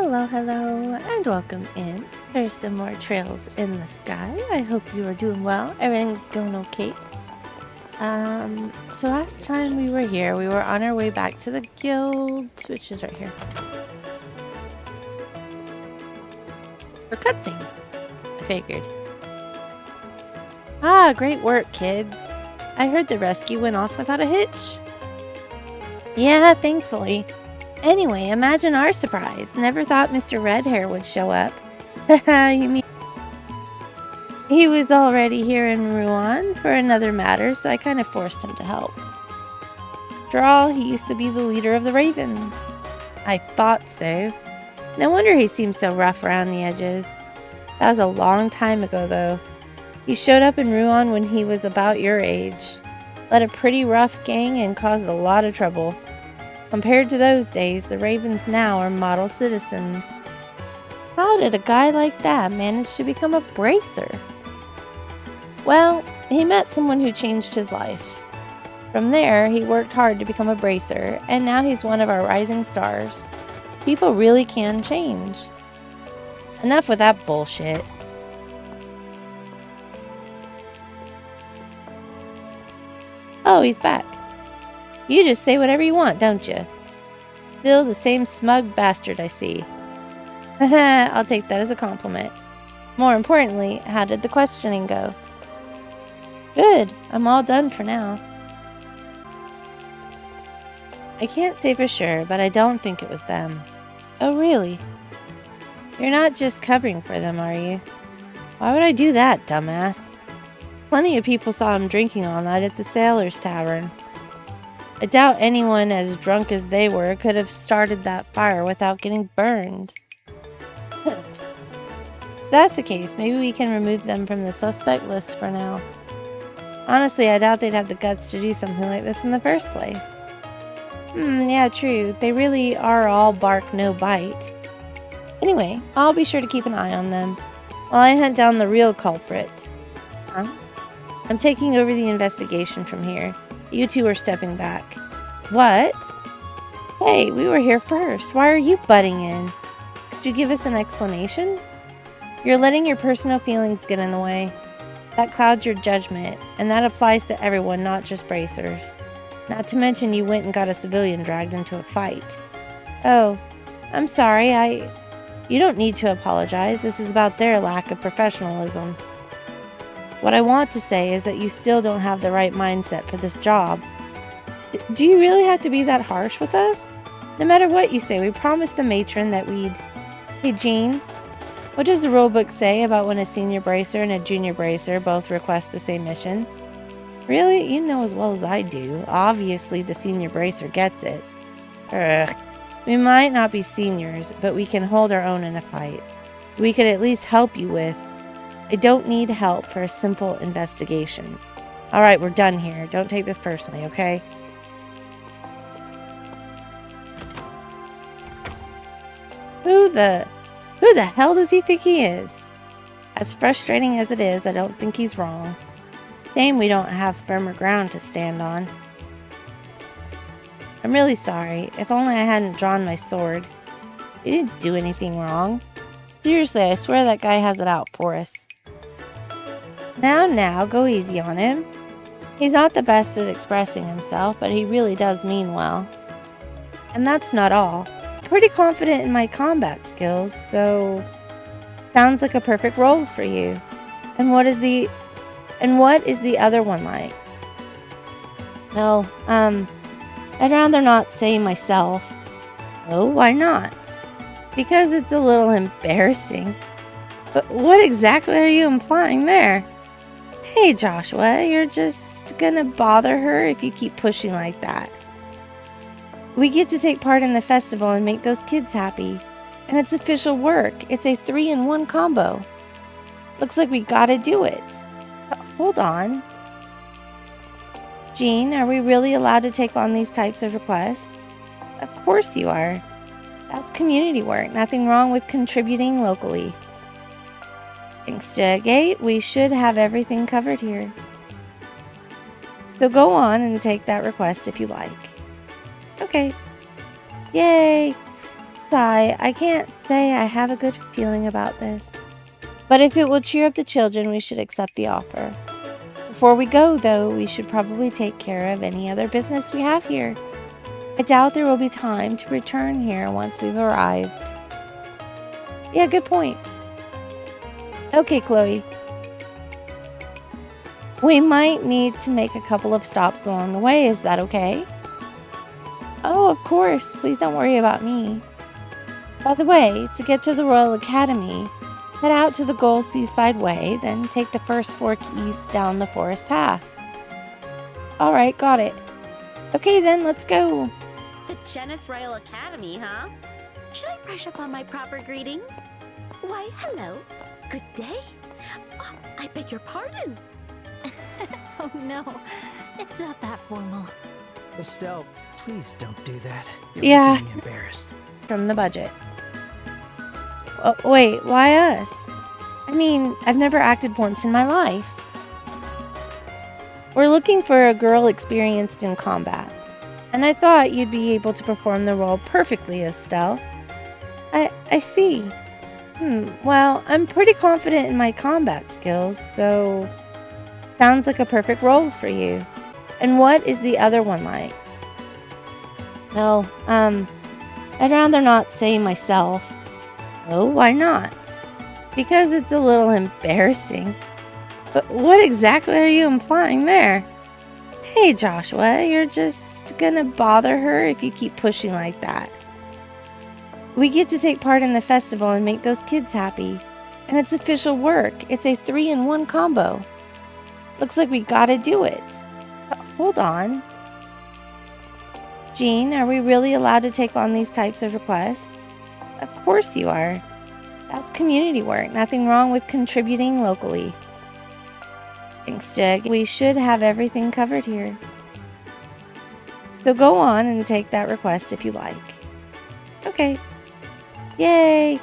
Hello, hello, and welcome in. There's some more trails in the sky. I hope you are doing well. Everything's going okay. So last time we were here, we were on our way back to the guild, which is right here. For cutscene, I figured. Ah, great work, kids. I heard the rescue went off without a hitch. Yeah, thankfully. Anyway, imagine our surprise. Never thought Mr. Redhair would show up. Haha, you mean he was already here in Rouen for another matter, so I kind of forced him to help. After all, he used to be the leader of the Ravens. I thought so. No wonder he seemed so rough around the edges. That was a long time ago, though. He showed up in Rouen when he was about your age. Led a pretty rough gang and caused a lot of trouble. Compared to those days, the Ravens now are model citizens. How did a guy like that manage to become a bracer? Well, he met someone who changed his life. From there, he worked hard to become a bracer, and now he's one of our rising stars. People really can change. Enough with that bullshit. Oh, he's back. You just say whatever you want, don't you? Still the same smug bastard, I see. Haha, I'll take that as a compliment. More importantly, how did the questioning go? Good, I'm all done for now. I can't say for sure, but I don't think it was them. Oh, really? You're not just covering for them, are you? Why would I do that, dumbass? Plenty of people saw him drinking all night at the Sailor's Tavern. I doubt anyone as drunk as they were could have started that fire without getting burned. If that's the case, maybe we can remove them from the suspect list for now. Honestly, I doubt they'd have the guts to do something like this in the first place. Yeah, true. They really are all bark, no bite. Anyway, I'll be sure to keep an eye on them while I hunt down the real culprit. Huh? I'm taking over the investigation from here. You two are stepping back. What? Hey, we were here first. Why are you butting in? Could you give us an explanation? You're letting your personal feelings get in the way. That clouds your judgment, and that applies to everyone, not just bracers. Not to mention you went and got a civilian dragged into a fight. Oh, I'm sorry, You don't need to apologize. This is about their lack of professionalism. What I want to say is that you still don't have the right mindset for this job. Do you really have to be that harsh with us? No matter what you say, we promised the matron that we'd... Hey, Jean, what does the rulebook say about when a senior bracer and a junior bracer both request the same mission? Really? You know as well as I do. Obviously, the senior bracer gets it. Ugh. We might not be seniors, but we can hold our own in a fight. We could at least help you with... I don't need help for a simple investigation. Alright, we're done here. Don't take this personally, okay? Who the hell does he think he is? As frustrating as it is, I don't think he's wrong. Shame we don't have firmer ground to stand on. I'm really sorry. If only I hadn't drawn my sword. He didn't do anything wrong. Seriously, I swear that guy has it out for us. Now, go easy on him. He's not the best at expressing himself, but he really does mean well. And that's not all. I'm pretty confident in my combat skills, so... Sounds like a perfect role for you. And what is the other one like? No, I'd rather not say myself. Oh, why not? Because it's a little embarrassing. But what exactly are you implying there? Hey, Joshua, you're just gonna bother her if you keep pushing like that. We get to take part in the festival and make those kids happy. And it's official work. It's a 3-in-1 combo. Looks like we gotta do it. But hold on. Jean, are we really allowed to take on these types of requests? Of course you are. That's community work. Nothing wrong with contributing locally. Thanks to Gate, we should have everything covered here. So go on and take that request if you like. Okay. Yay! Sigh, I can't say I have a good feeling about this. But if it will cheer up the children, we should accept the offer. Before we go, though, we should probably take care of any other business we have here. I doubt there will be time to return here once we've arrived. Yeah, good point. Okay, Chloe. We might need to make a couple of stops along the way. Is that okay? Oh, of course. Please don't worry about me. By the way, to get to the Royal Academy, head out to the Goal Seaside Way, then take the first fork east down the forest path. All right, got it. Okay, then, let's go. The Genis Royal Academy, huh? Should I brush up on my proper greetings? Why, hello. Good day. Oh, I beg your pardon. Oh no, it's not that formal. Estelle, please don't do that. Yeah. Making me embarrassed. From the budget. Oh, wait, why us? I mean, I've never acted once in my life. We're looking for a girl experienced in combat, and I thought you'd be able to perform the role perfectly, Estelle. I see. Well, I'm pretty confident in my combat skills, so sounds like a perfect role for you. And what is the other one like? No, I'd rather not say myself. Oh, why not? Because it's a little embarrassing. But what exactly are you implying there? Hey, Joshua, you're just gonna bother her if you keep pushing like that. We get to take part in the festival and make those kids happy. And it's official work. It's a 3-in-1 combo. Looks like we gotta do it. But hold on. Jean, are we really allowed to take on these types of requests? Of course you are. That's community work. Nothing wrong with contributing locally. Thanks, Jig. We should have everything covered here. So go on and take that request if you like. Okay. Yay!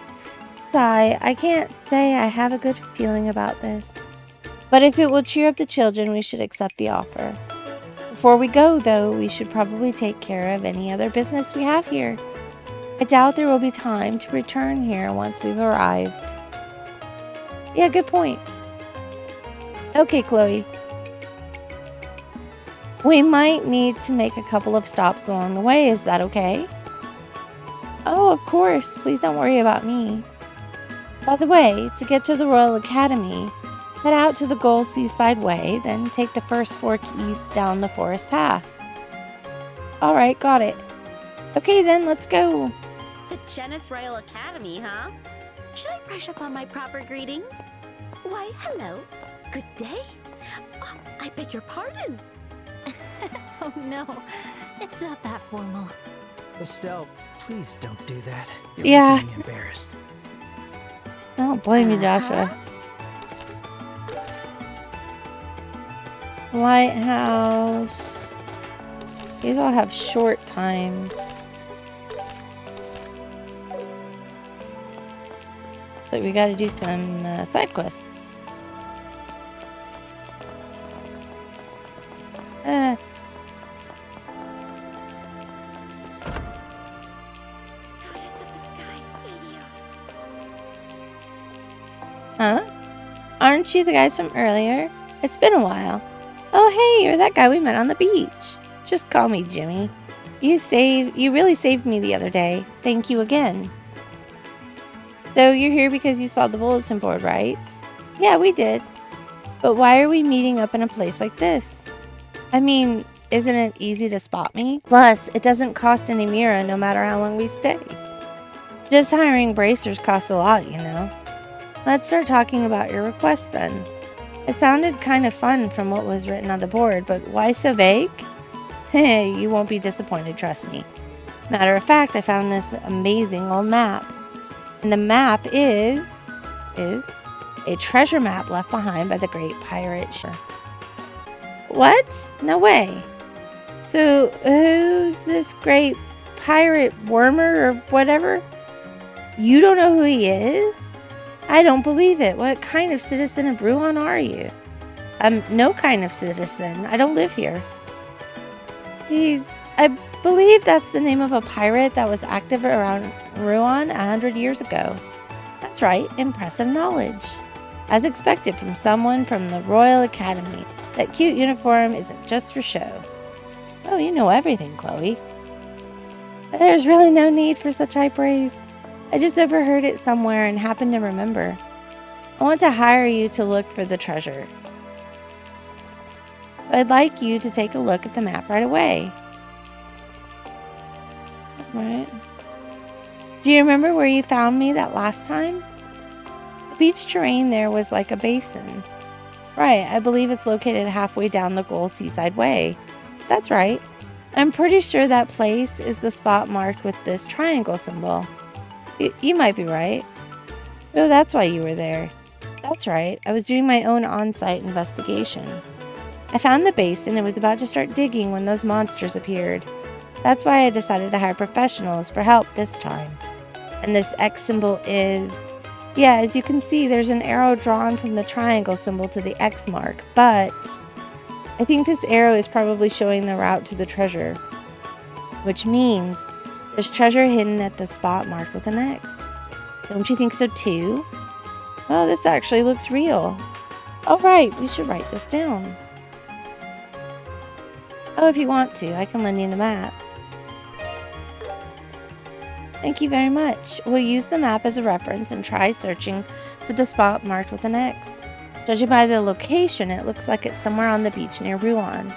Sigh, I can't say I have a good feeling about this. But if it will cheer up the children, we should accept the offer. Before we go, though, we should probably take care of any other business we have here. I doubt there will be time to return here once we've arrived. Yeah, good point. Okay, Chloe. We might need to make a couple of stops along the way. Is that okay? Oh, of course. Please don't worry about me. By the way, to get to the Royal Academy, head out to the Goal Seaside Way, then take the first fork east down the forest path. All right, got it. Okay, then, let's go. The Genis Royal Academy, huh? Should I brush up on my proper greetings? Why, hello. Good day. Oh, I beg your pardon. Oh no, it's not that formal. Estelle, please don't do that. You're Yeah. making me embarrassed. I don't blame you, Joshua. Lighthouse. These all have short times. But we gotta do some side quests. Goddess of the sky, Adios. Huh? Aren't you the guys from earlier? It's been a while. Oh, hey, you're that guy we met on the beach. Just call me Jimmy. You really saved me the other day. Thank you again. So you're here because you saw the bulletin board, right? Yeah, we did. But why are we meeting up in a place like this? I mean, isn't it easy to spot me? Plus, it doesn't cost any Mira no matter how long we stay. Just hiring bracers costs a lot, you know. Let's start talking about your request then. It sounded kind of fun from what was written on the board, but why so vague? Hey, you won't be disappointed, trust me. Matter of fact, I found this amazing old map. And the map is a treasure map left behind by the great pirate. What? No way. So, who's this great pirate Wormer or whatever? You don't know who he is? I don't believe it. What kind of citizen of Ruan are you? I'm no kind of citizen. I don't live here. I believe that's the name of a pirate that was active around Rouen 100 years ago. That's right, impressive knowledge. As expected from someone from the Royal Academy, that cute uniform isn't just for show. Oh, you know everything, Chloe. There's really no need for such high praise. I just overheard it somewhere and happened to remember. I want to hire you to look for the treasure. So I'd like you to take a look at the map right away. Right. Do you remember where you found me that last time? The beach terrain there was like a basin. Right, I believe it's located halfway down the Gold Seaside Way. That's right. I'm pretty sure that place is the spot marked with this triangle symbol. You might be right. So that's why you were there. That's right, I was doing my own on-site investigation. I found the basin and was about to start digging when those monsters appeared. That's why I decided to hire professionals for help this time. And this X symbol is... Yeah, as you can see, there's an arrow drawn from the triangle symbol to the X mark, but I think this arrow is probably showing the route to the treasure, which means there's treasure hidden at the spot marked with an X. Don't you think so too? Oh, this actually looks real. Oh, right, we should write this down. Oh, if you want to, I can lend you the map. Thank you very much. We'll use the map as a reference and try searching for the spot marked with an X. Judging by the location, it looks like it's somewhere on the beach near Rouen.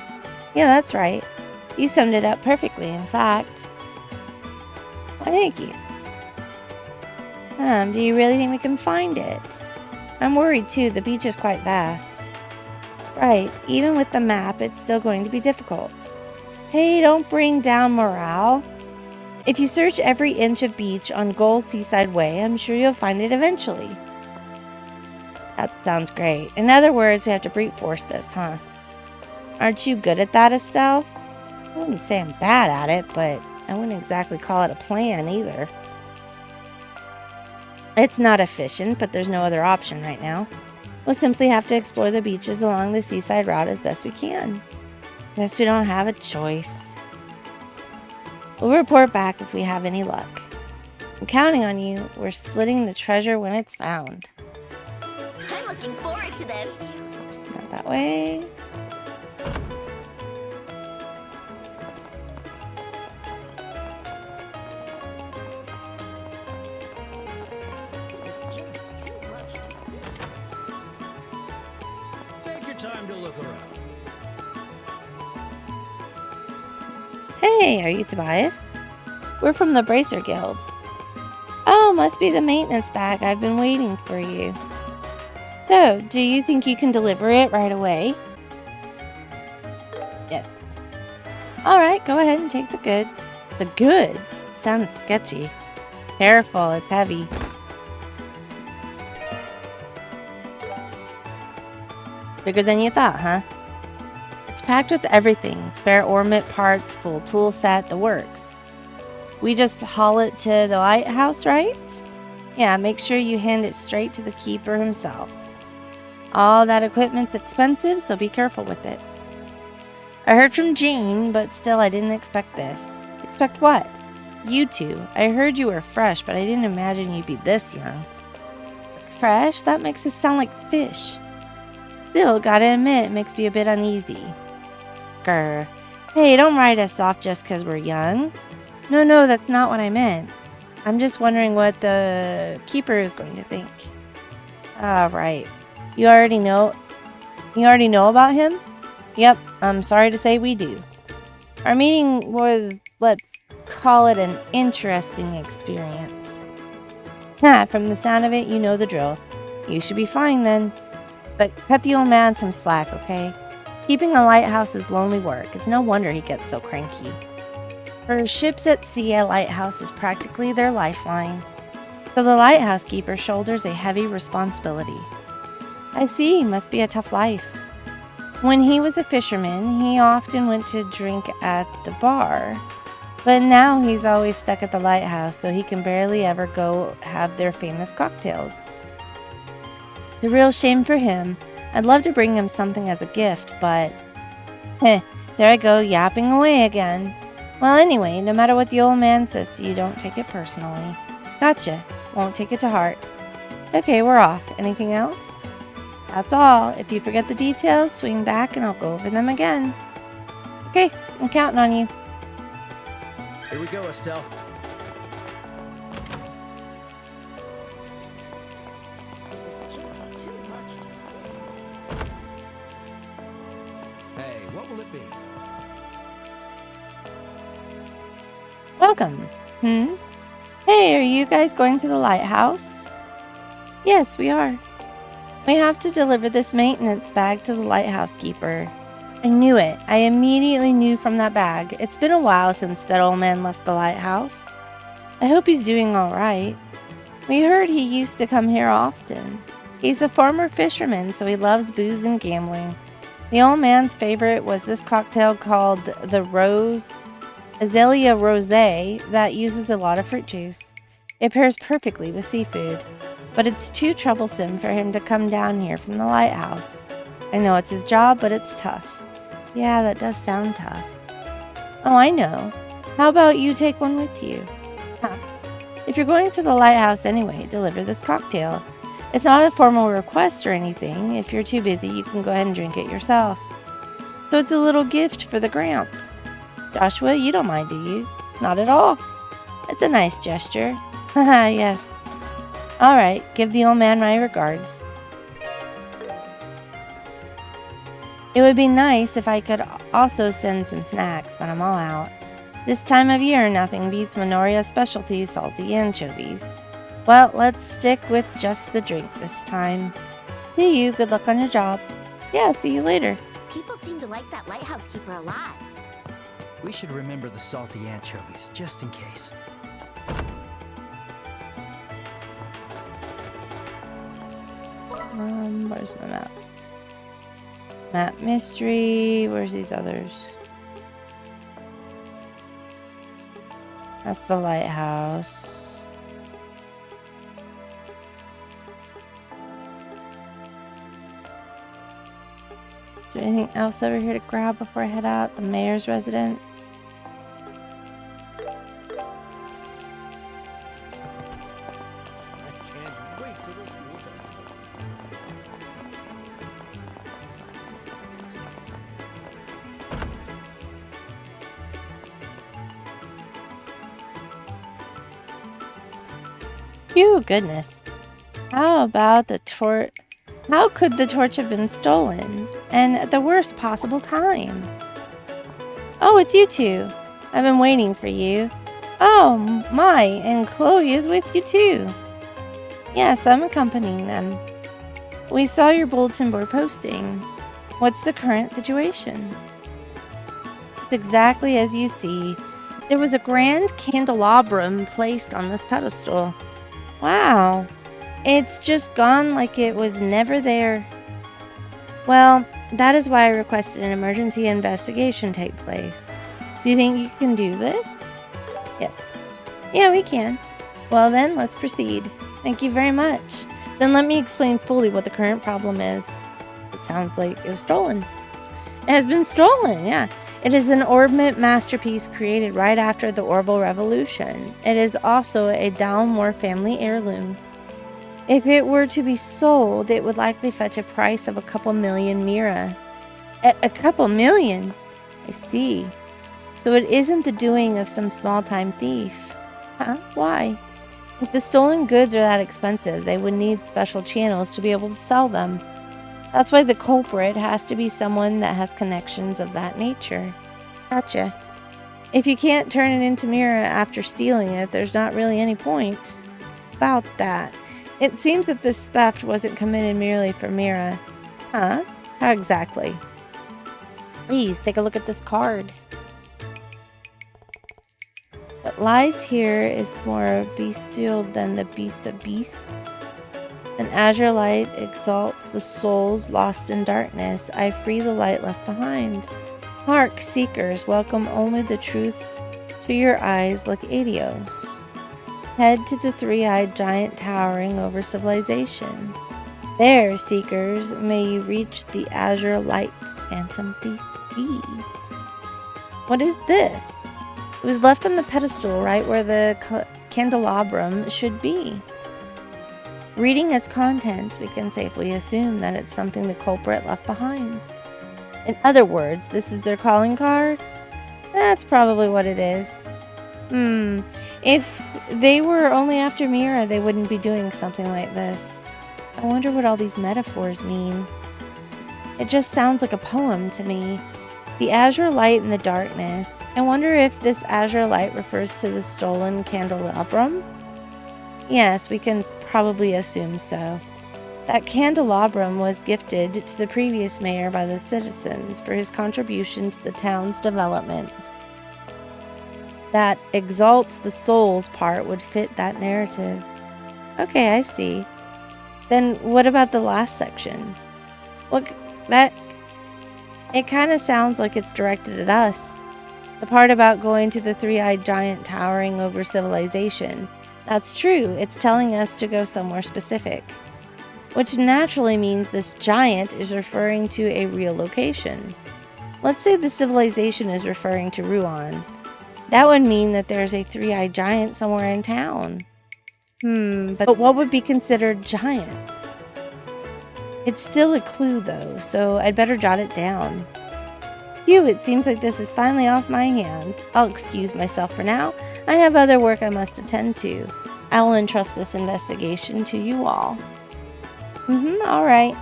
Yeah, that's right. You summed it up perfectly, in fact. Why, thank you. Do you really think we can find it? I'm worried too, the beach is quite vast. Right, even with the map, it's still going to be difficult. Hey, don't bring down morale. If you search every inch of beach on Gold Seaside Way, I'm sure you'll find it eventually. That sounds great. In other words, we have to brute force this, huh? Aren't you good at that, Estelle? I wouldn't say I'm bad at it, but I wouldn't exactly call it a plan either. It's not efficient, but there's no other option right now. We'll simply have to explore the beaches along the seaside route as best we can. Guess we don't have a choice. We'll report back if we have any luck. I'm counting on you. We're splitting the treasure when it's found. I'm looking forward to this. Oops, not that way. There's just too much to see. Take your time to look around. Hey, are you Tobias? We're from the Bracer Guild. Oh, must be the maintenance bag. I've been waiting for you. So, do you think you can deliver it right away? Yes. Alright, go ahead and take the goods. The goods? Sounds sketchy. Careful, it's heavy. Bigger than you thought, huh? It's packed with everything. Spare ornament parts, full tool set, the works. We just haul it to the lighthouse, right? Yeah, make sure you hand it straight to the keeper himself. All that equipment's expensive, so be careful with it. I heard from Jane, but still I didn't expect this. Expect what? You two. I heard you were fresh, but I didn't imagine you'd be this young. Fresh? That makes us sound like fish. Still, gotta admit, it makes me a bit uneasy. Grr. Hey, don't write us off just because we're young. No, that's not what I meant. I'm just wondering what the keeper is going to think. Ah, right. You already know about him? Yep, I'm sorry to say we do. Our meeting was, let's call it an interesting experience. From the sound of it, you know the drill. You should be fine then. But cut the old man some slack, okay? Keeping a lighthouse is lonely work. It's no wonder he gets so cranky. For ships at sea, a lighthouse is practically their lifeline. So the lighthouse keeper shoulders a heavy responsibility. I see, must be a tough life. When he was a fisherman, he often went to drink at the bar. But now he's always stuck at the lighthouse, so he can barely ever go have their famous cocktails. It's a real shame for him. I'd love to bring him something as a gift, but... there I go, yapping away again. Well, anyway, no matter what the old man says to you, don't take it personally. Gotcha. Won't take it to heart. Okay, we're off. Anything else? That's all. If you forget the details, swing back and I'll go over them again. Okay, I'm counting on you. Here we go, Estelle. Hey, what will it be? Welcome. Hey, are you guys going to the lighthouse? Yes, we are. We have to deliver this maintenance bag to the lighthouse keeper. I knew it. I immediately knew from that bag. It's been a while since that old man left the lighthouse. I hope he's doing all right. We heard he used to come here often. He's a former fisherman, so he loves booze and gambling. The old man's favorite was this cocktail called the Azalea Rosé that uses a lot of fruit juice. It pairs perfectly with seafood, but it's too troublesome for him to come down here from the lighthouse. I know it's his job, but it's tough. Yeah, that does sound tough. Oh, I know. How about you take one with you? Huh. If you're going to the lighthouse anyway, deliver this cocktail. It's not a formal request or anything. If you're too busy, you can go ahead and drink it yourself. So it's a little gift for the Gramps. Joshua, you don't mind, do you? Not at all. It's a nice gesture. Haha, yes. All right, give the old man my regards. It would be nice if I could also send some snacks, but I'm all out. This time of year, nothing beats Minoria's specialty, salty anchovies. Well, let's stick with just the drink this time. See you. Good luck on your job. Yeah, see you later. People seem to like that lighthouse keeper a lot. We should remember the salty anchovies, just in case. Where's my map? Map mystery. Where's these others? That's the lighthouse. Is there anything else over here to grab before I head out? The mayor's residence. I can't wait for this new festival. Phew, goodness. How about the torch? How could the torch have been stolen? And at the worst possible time? Oh, it's you two. I've been waiting for you. Oh, my, and Chloe is with you too. Yes, I'm accompanying them. We saw your bulletin board posting. What's the current situation? It's exactly as you see. There was a grand candelabrum placed on this pedestal. Wow. It's just gone like it was never there. Well, that is why I requested an emergency investigation take place. Do you think you can do this? Yes. Yeah, we can. Well then, let's proceed. Thank you very much. Then let me explain fully what the current problem is. It sounds like it was stolen. It has been stolen, yeah. It is an orbment masterpiece created right after the Orbital Revolution. It is also a Dalmore family heirloom. If it were to be sold, it would likely fetch a price of a couple million mira. A couple million? I see. So it isn't the doing of some small-time thief. Huh? Why? If the stolen goods are that expensive, they would need special channels to be able to sell them. That's why the culprit has to be someone that has connections of that nature. Gotcha. If you can't turn it into Mira after stealing it, there's not really any point about that. It seems that this theft wasn't committed merely for Mira. Huh? How exactly? Please, take a look at this card. What lies here is more bestial than the beast of beasts. An azure light exalts the souls lost in darkness. I free the light left behind. Hark, seekers, welcome only the truth to your eyes like Adios. Head to the three-eyed giant towering over civilization. There, seekers, may you reach the azure light, phantom thief be. What is this? It was left on the pedestal right where the candelabrum should be. Reading its contents, we can safely assume that it's something the culprit left behind. In other words, this is their calling card? That's probably what it is. If they were only after Mira, they wouldn't be doing something like this. I wonder what all these metaphors mean. It just sounds like a poem to me. The azure light in the darkness. I wonder if this azure light refers to the stolen candelabrum? Yes, we can probably assume so. That candelabrum was gifted to the previous mayor by the citizens for his contribution to the town's development. That exalts the souls part would fit that narrative. Okay, I see. Then what about the last section? It kind of sounds like it's directed at us. The part about going to the three-eyed giant towering over civilization. That's true, it's telling us to go somewhere specific. Which naturally means this giant is referring to a real location. Let's say the civilization is referring to Ruan. That would mean that there's a three-eyed giant somewhere in town. But what would be considered giant? It's still a clue though, so I'd better jot it down. Phew, it seems like this is finally off my hands. I'll excuse myself for now. I have other work I must attend to. I will entrust this investigation to you all. Alright.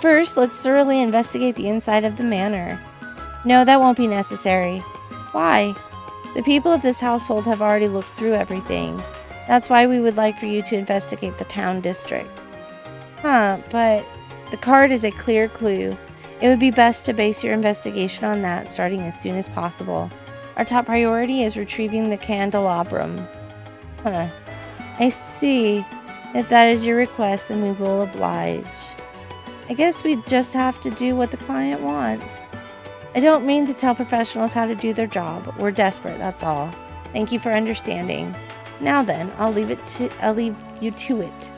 First, let's thoroughly investigate the inside of the manor. No, that won't be necessary. Why? The people of this household have already looked through everything. That's why we would like for you to investigate the town districts. But the card is a clear clue. It would be best to base your investigation on that, starting as soon as possible. Our top priority is retrieving the candelabrum. I see. If that is your request, then we will oblige. I guess we just have to do what the client wants. I don't mean to tell professionals how to do their job. We're desperate, that's all. Thank you for understanding. Now then, I'll leave you to it.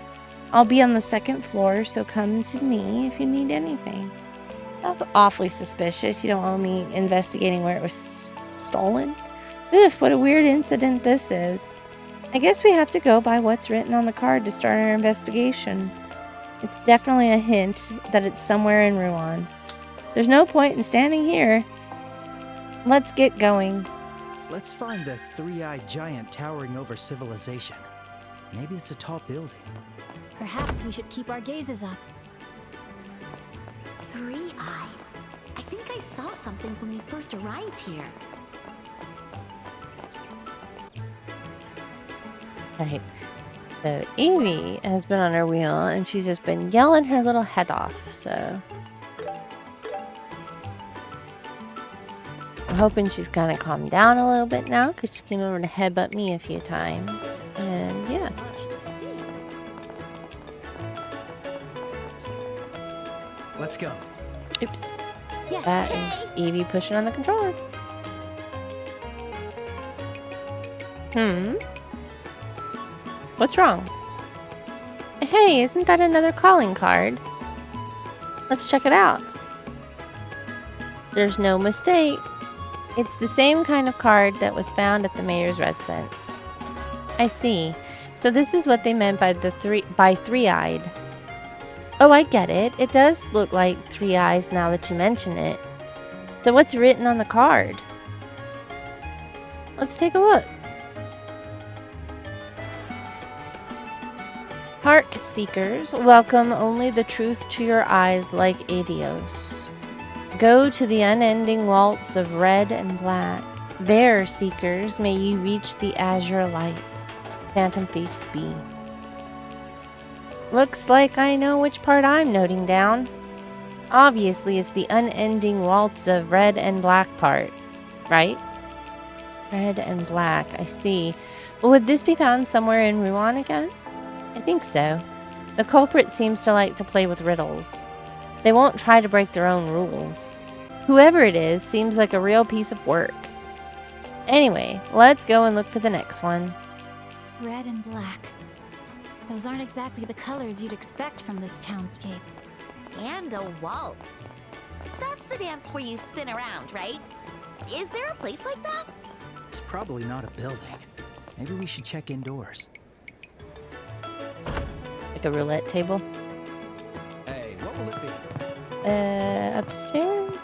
I'll be on the second floor, so come to me if you need anything. That's awfully suspicious. You don't want me investigating where it was stolen? Oof, what a weird incident this is. I guess we have to go by what's written on the card to start our investigation. It's definitely a hint that it's somewhere in Ruan. There's no point in standing here. Let's get going. Let's find the three-eyed giant towering over civilization. Maybe it's a tall building. Perhaps we should keep our gazes up. Three-eyed. I think I saw something when we first arrived here. Right. So Evie has been on her wheel and she's just been yelling her little head off, so I'm hoping she's kind of calmed down a little bit now because she came over to headbutt me a few times. And yeah. Let's go. Oops. Yes. That is Evie pushing on the controller. What's wrong? Hey, isn't that another calling card? Let's check it out. There's no mistake. It's the same kind of card that was found at the mayor's residence. I see. So this is what they meant by three-eyed. Oh, I get it. It does look like three eyes now that you mention it. So what's written on the card? Let's take a look. Hark, seekers, welcome only the truth to your eyes like Adios. Go to the unending waltz of red and black. There, seekers, may you reach the azure light. Phantom Thief B. Looks like I know which part I'm noting down. Obviously, it's the unending waltz of red and black part, right? Red and black, I see. Well, would this be found somewhere in Ruan again? I think so. The culprit seems to like to play with riddles. They won't try to break their own rules. Whoever it is seems like a real piece of work. Anyway, let's go and look for the next one. Red and black. Those aren't exactly the colors you'd expect from this townscape. And a waltz. That's the dance where you spin around, right? Is there a place like that? It's probably not a building. Maybe we should check indoors. Like a roulette table. Hey, what will it be? Upstairs?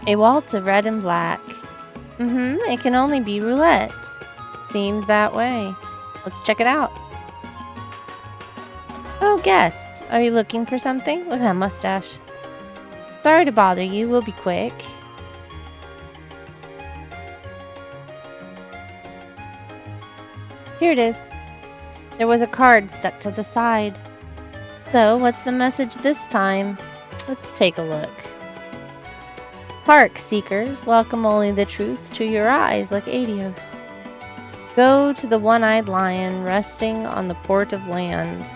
A waltz of red and black. It can only be roulette. Seems that way. Let's check it out. Oh, guests. Are you looking for something? Look at that mustache. Sorry to bother you. We'll be quick. Here it is. There was a card stuck to the side. So, what's the message this time? Let's take a look. Hark, seekers, welcome only the truth to your eyes like adios. Go to the one-eyed lion resting on the port of land.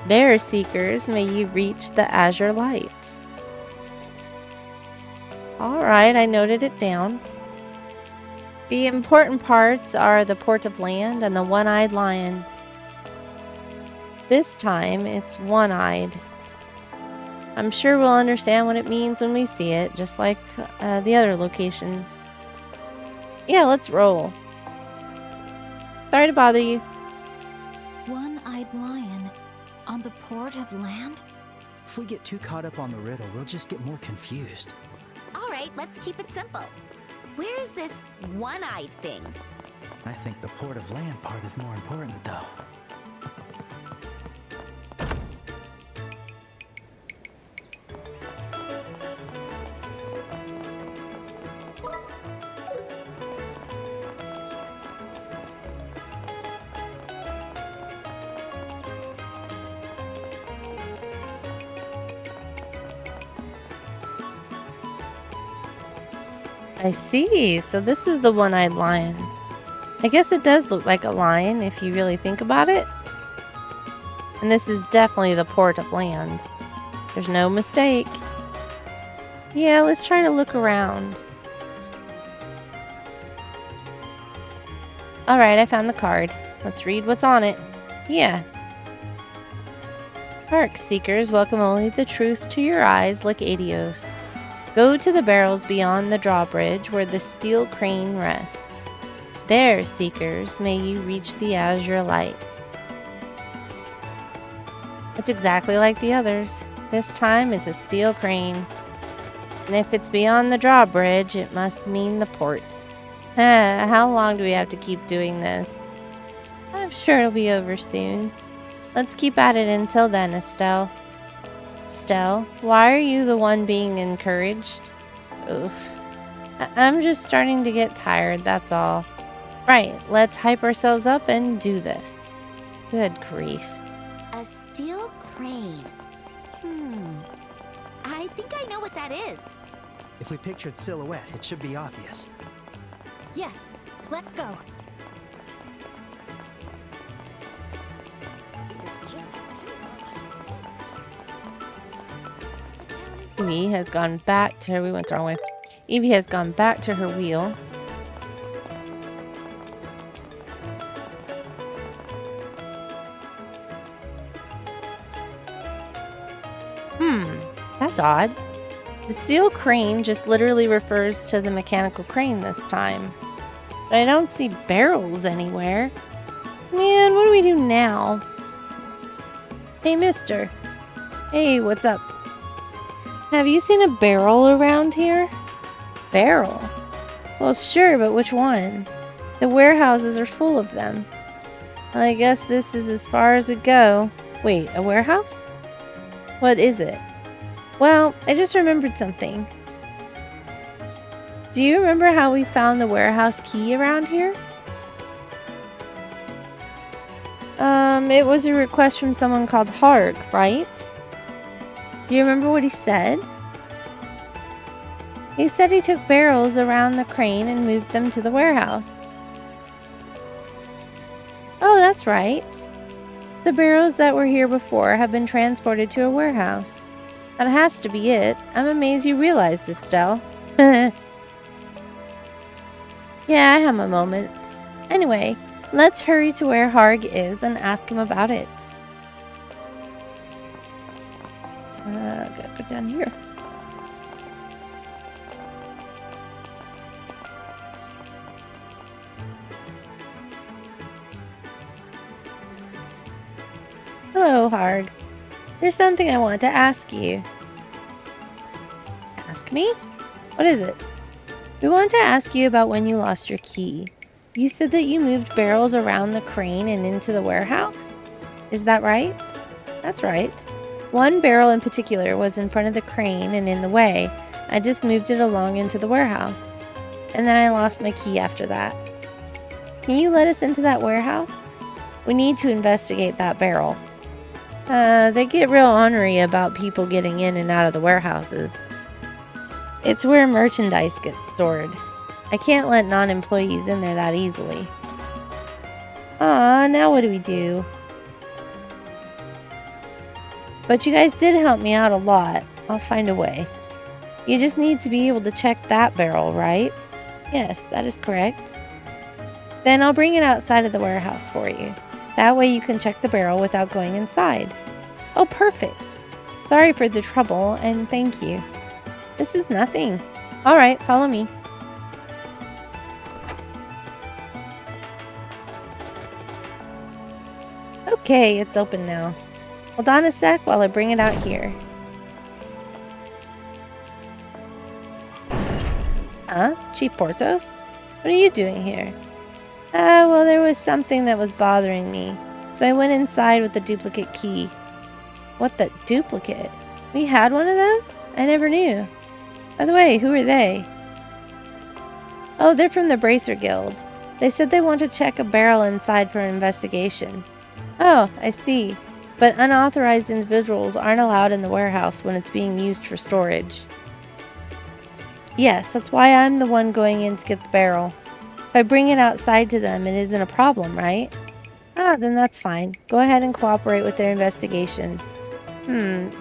There, seekers, may you reach the azure light. Alright, I noted it down. The important parts are the port of land and the one-eyed lion. This time, it's one-eyed. I'm sure we'll understand what it means when we see it, just like the other locations. Yeah, let's roll. Sorry to bother you. One-eyed lion on the port of land? If we get too caught up on the riddle, we'll just get more confused. All right, let's keep it simple. Where is this one-eyed thing? I think the port of land part is more important, though. I see. So this is the one-eyed lion. I guess it does look like a lion if you really think about it. And this is definitely the port of land. There's no mistake. Yeah, let's try to look around. Alright, I found the card. Let's read what's on it. Yeah. Hark, seekers, welcome only the truth to your eyes like adios. Go to the barrels beyond the drawbridge where the steel crane rests. There, seekers, may you reach the azure light. It's exactly like the others. This time it's a steel crane. And if it's beyond the drawbridge, it must mean the port. How long do we have to keep doing this? I'm sure it'll be over soon. Let's keep at it until then, Estelle. Estelle, why are you the one being encouraged? Oof. I'm just starting to get tired, that's all. Right, let's hype ourselves up and do this. Good grief. A steel crane. I think I know what that is. If we pictured silhouette, it should be obvious. Yes, let's go. Evie has gone back to her. We went the wrong way. Evie has gone back to her wheel. That's odd. The steel crane just literally refers to the mechanical crane this time. But I don't see barrels anywhere. Man, what do we do now? Hey, mister. Hey, what's up? Have you seen a barrel around here? Barrel? Well, sure, but which one? The warehouses are full of them. I guess this is as far as we go. Wait, a warehouse? What is it? Well, I just remembered something. Do you remember how we found the warehouse key around here? It was a request from someone called Hark, right? Do you remember what he said? He said he took barrels around the crane and moved them to the warehouse. Oh, that's right. So the barrels that were here before have been transported to a warehouse. That has to be it. I'm amazed you realized this, Estelle. Yeah, I have my moments. Anyway, Let's hurry to where Harg is and ask him about it. Gotta go down here. Hello, Harg. There's something I want to ask you. Ask me? What is it? We want to ask you about when you lost your key. You said that you moved barrels around the crane and into the warehouse. Is that right? That's right. One barrel in particular was in front of the crane and in the way. I just moved it along into the warehouse. And then I lost my key after that. Can you let us into that warehouse? We need to investigate that barrel. They get real ornery about people getting in and out of the warehouses. It's where merchandise gets stored. I can't let non-employees in there that easily. Now what do we do? But you guys did help me out a lot. I'll find a way. You just need to be able to check that barrel, right? Yes, that is correct. Then I'll bring it outside of the warehouse for you. That way you can check the barrel without going inside. Oh, perfect. Sorry for the trouble, and thank you. This is nothing. All right, follow me. Okay, it's open now. Hold on a sec while I bring it out here. Huh? Chief Portos? What are you doing here? Well, there was something that was bothering me, so I went inside with the duplicate key. What, the duplicate? We had one of those? I never knew. By the way, who are they? Oh, they're from the Bracer Guild. They said they want to check a barrel inside for an investigation. Oh, I see. But unauthorized individuals aren't allowed in the warehouse when it's being used for storage. Yes, that's why I'm the one going in to get the barrel. If I bring it outside to them, it isn't a problem, right? Then that's fine. Go ahead and cooperate with their investigation.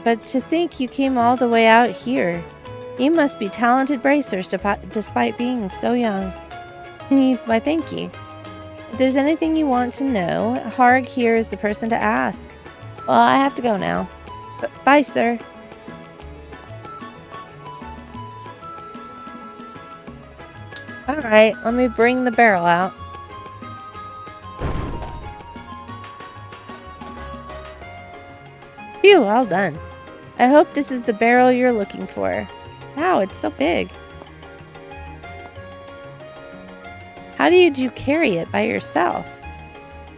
But to think you came all the way out here. You must be talented bracers despite being so young. Why, thank you. If there's anything you want to know, Harg here is the person to ask. Well, I have to go now. Bye, sir. Alright, let me bring the barrel out. Phew, all done. I hope this is the barrel you're looking for. Wow, it's so big. How did you carry it by yourself?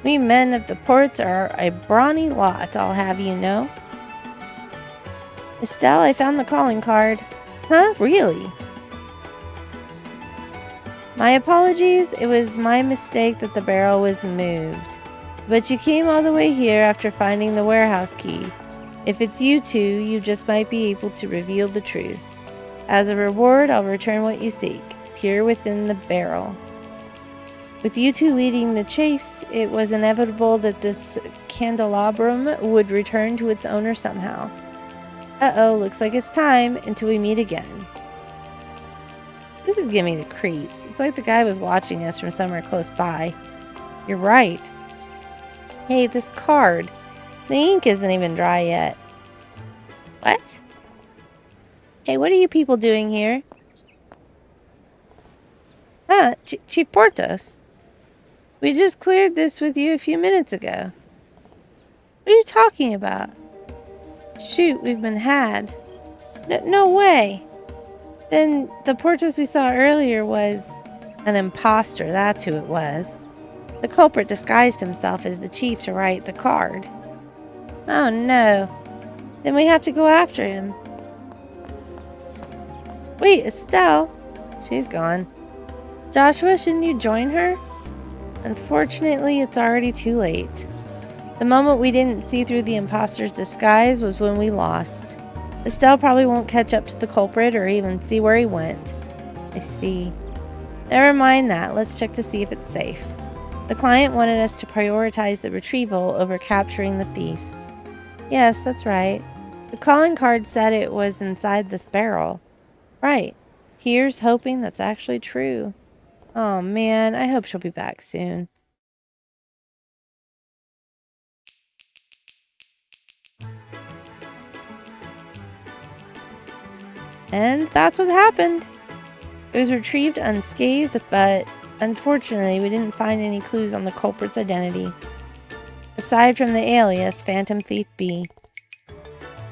We men of the port are a brawny lot, I'll have you know. Estelle, I found the calling card. Huh? Really? My apologies, it was my mistake that the barrel was moved. But you came all the way here after finding the warehouse key. If it's you two, you just might be able to reveal the truth. As a reward, I'll return what you seek, here within the barrel. With you two leading the chase, it was inevitable that this candelabrum would return to its owner somehow. Uh-oh, looks like it's time until we meet again. This is giving me the creeps. It's like the guy was watching us from somewhere close by. You're right. Hey, this card. The ink isn't even dry yet. What? Hey, what are you people doing here? Chief Portos. We just cleared this with you a few minutes ago. What are you talking about? Shoot, we've been had. No way. Then the Portos we saw earlier was an imposter. That's who it was. The culprit disguised himself as the chief to write the card. Oh no. Then we have to go after him. Wait, Estelle? She's gone. Joshua, shouldn't you join her? Unfortunately, it's already too late. The moment we didn't see through the imposter's disguise was when we lost. Estelle probably won't catch up to the culprit or even see where he went. I see. Never mind that. Let's check to see if it's safe. The client wanted us to prioritize the retrieval over capturing the thief. Yes, that's right. The calling card said it was inside this barrel. Right. Here's hoping that's actually true. Oh man, I hope she'll be back soon. And that's what happened. It was retrieved unscathed, but unfortunately, we didn't find any clues on the culprit's identity, aside from the alias Phantom Thief B.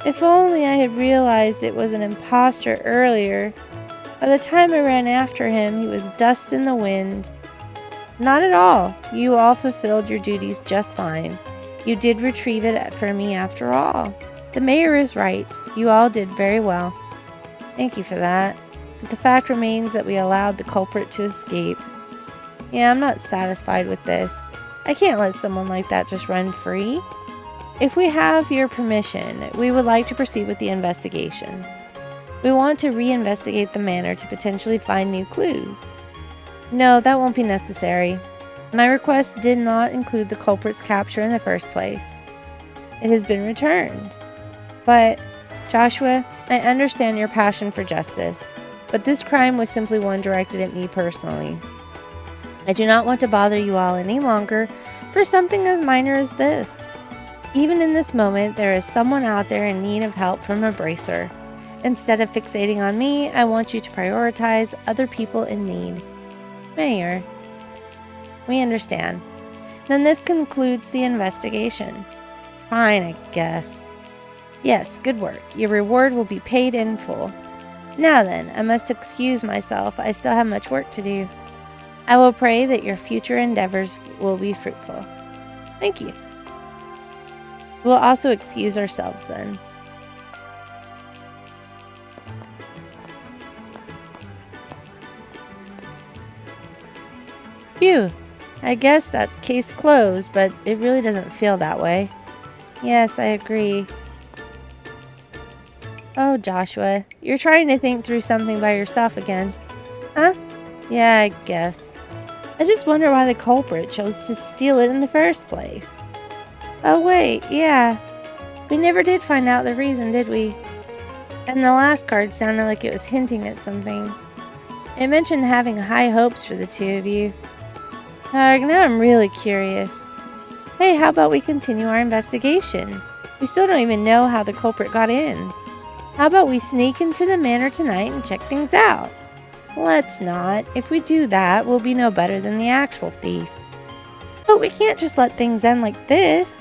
If only I had realized it was an imposter earlier. By the time I ran after him, he was dust in the wind. Not at all. You all fulfilled your duties just fine. You did retrieve it for me after all. The mayor is right. You all did very well. Thank you for that. But the fact remains that we allowed the culprit to escape. Yeah, I'm not satisfied with this. I can't let someone like that just run free. If we have your permission, we would like to proceed with the investigation. We want to reinvestigate the manor to potentially find new clues. No, that won't be necessary. My request did not include the culprit's capture in the first place. It has been returned. But, Joshua, I understand your passion for justice, but this crime was simply one directed at me personally. I do not want to bother you all any longer for something as minor as this. Even in this moment, there is someone out there in need of help from a bracer. Instead of fixating on me, I want you to prioritize other people in need. Mayor. We understand. Then this concludes the investigation. Fine, I guess. Yes, good work. Your reward will be paid in full. Now then, I must excuse myself. I still have much work to do. I will pray that your future endeavors will be fruitful. Thank you. We'll also excuse ourselves then. Phew. I guess that case closed, but it really doesn't feel that way. Yes, I agree. Oh, Joshua, you're trying to think through something by yourself again. Huh? Yeah, I guess. I just wonder why the culprit chose to steal it in the first place. Oh, wait, yeah. We never did find out the reason, did we? And the last card sounded like it was hinting at something. It mentioned having high hopes for the two of you. Now I'm really curious. Hey, how about we continue our investigation? We still don't even know how the culprit got in. How about we sneak into the manor tonight and check things out? Let's not. If we do that, we'll be no better than the actual thief. But we can't just let things end like this.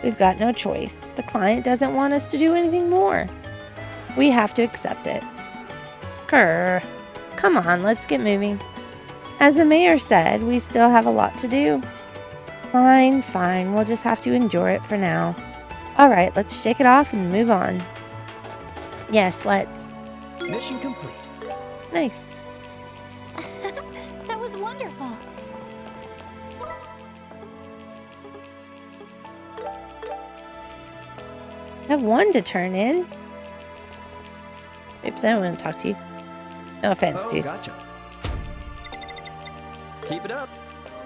We've got no choice. The client doesn't want us to do anything more. We have to accept it. Grr. Come on, let's get moving. As the mayor said, we still have a lot to do. Fine. We'll just have to endure it for now. Alright, let's shake it off and move on. Yes, let's. Mission complete. Nice. That was wonderful. I have one to turn in. Oops, I don't want to talk to you. No offense, dude. Gotcha. Keep it up.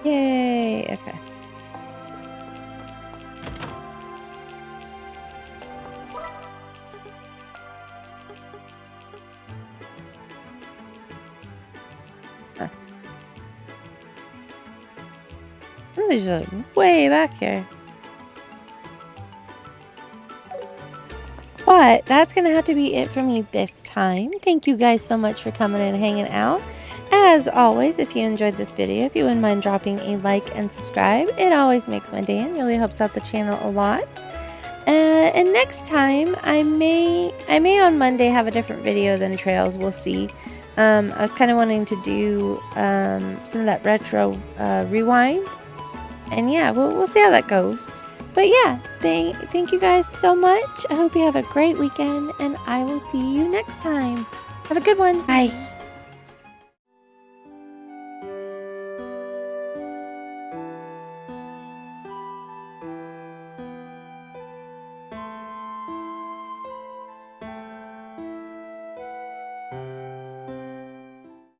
Yay, okay. Huh. Oh, these are way back here. But that's going to have to be it for me this time. Thank you guys so much for coming and hanging out. As always, if you enjoyed this video, if you wouldn't mind dropping a like and subscribe, it always makes my day and really helps out the channel a lot. And next time, I may on Monday have a different video than Trails. We'll see. I was kind of wanting to do some of that retro rewind. And yeah, we'll see how that goes. But yeah, thank you guys so much. I hope you have a great weekend, and I will see you next time. Have a good one. Bye.